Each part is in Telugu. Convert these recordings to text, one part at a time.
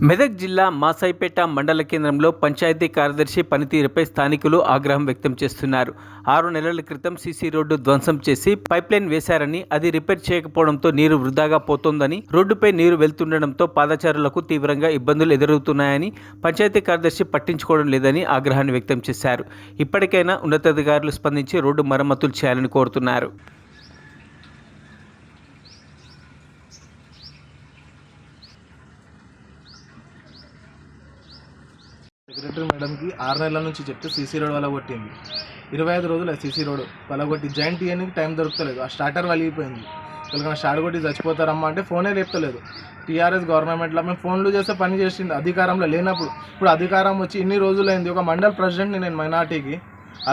మెదక్ జిల్లా మాసాయిపేట మండల కేంద్రంలో పంచాయతీ కార్యదర్శి పనితీరుపై స్థానికులు ఆగ్రహం వ్యక్తం చేస్తున్నారు. 6 నెలల క్రితం సీసీ రోడ్డు ధ్వంసం చేసి పైప్లైన్ వేశారని, అది రిపేర్ చేయకపోవడంతో నీరు వృధాగా పోతోందని, రోడ్డుపై నీరు వెళ్తుండడంతో పాదచారులకు తీవ్రంగా ఇబ్బందులు ఎదురవుతున్నాయని, పంచాయతీ కార్యదర్శి పట్టించుకోవడం లేదని ఆగ్రహాన్ని వ్యక్తం చేశారు. ఇప్పటికైనా ఉన్నతాధికారులు స్పందించి రోడ్డు మరమ్మతులు చేయాలని కోరుతున్నారు. సెక్రటరీ మేడంకి 6 నెలల నుంచి చెప్తే సీసీ రోడ్ వలగొట్టింది. 25 రోజులు సీసీ రోడ్ వలగొట్టి జాయింట్ ఇయర్కి టైం దొరుకుతలేదు. ఆ స్టార్టర్ వలిగిపోయింది. వీళ్ళకన్నా స్టార్ట్ కొట్టి చచ్చిపోతారమ్మా అంటే ఫోనే లేపుతలేదు. టీఆర్ఎస్ గవర్నమెంట్లో మేము ఫోన్లు చేస్తే పని చేసింది అధికారంలో లేనప్పుడు. ఇప్పుడు అధికారం వచ్చి ఇన్ని రోజులైంది. ఒక మండల్ ప్రెసిడెంట్ని నేను మైనార్టీకి.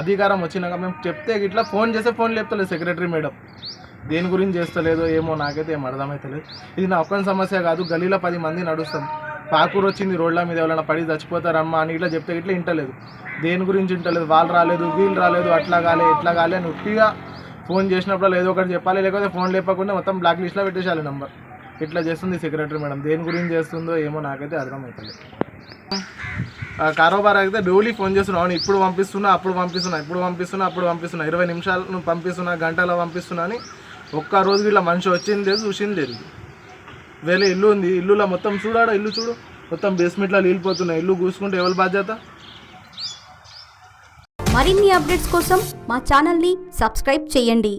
అధికారం వచ్చినాక మేము చెప్తే ఇట్లా ఫోన్ చేస్తే ఫోన్ లేపుతలేదు సెక్రటరీ మేడం. దేని గురించి చేస్తలేదో ఏమో నాకైతే ఏం అర్థమవుతలేదు. ఇది నా ఒక్కని సమస్య కాదు, గలీలో 10 మంది నడుస్తాం. పాకూరు వచ్చింది, రోడ్ల మీద ఎవరైనా పడి చచ్చిపోతారమ్మా అని ఇట్లా చెప్తే ఇట్లా ఇంటలేదు. దేని గురించి ఇంటలేదు. వాళ్ళు రాలేదు, వీళ్ళు రాలేదు, అట్లా కాలే ఇట్లా కాలే అని ఉట్టిగా ఫోన్ చేసినప్పుడు ఏదో ఒకటి చెప్పాలి, లేకపోతే ఫోన్ లేపకుండా మొత్తం బ్లాక్ లిస్ట్లో పెట్టేసాలి నెంబర్. ఇట్లా చేస్తుంది సెక్రటరీ మేడం. దేని గురించి చేస్తుందో ఏమో నాకైతే అర్థమవుతలేదు. కారోబార్ అయితే డైలీ ఫోన్ చేస్తున్నావు, ఇప్పుడు పంపిస్తున్నా, అప్పుడు పంపిస్తున్నా, ఇప్పుడు పంపిస్తున్నా, అప్పుడు పంపిస్తున్నా, 20 నిమిషాలు నువ్వు పంపిస్తున్నా, గంటలో పంపిస్తున్నా అని ఒక్క రోజు ఇట్లా మనిషి వచ్చింది లేదు, చూసింది లేదు. వేరే ఇల్లు ఉంది, ఇల్లులో మొత్తం చూడాడు, ఇల్లు చూడు మొత్తం బేస్మెంట్లో నీళ్ళిపోతున్నాయి. ఇల్లు కూసుకుంటే ఎవరి బాధ్యత? మరిన్ని అప్డేట్స్ కోసం మా ఛానల్ని సబ్స్క్రైబ్ చేయండి.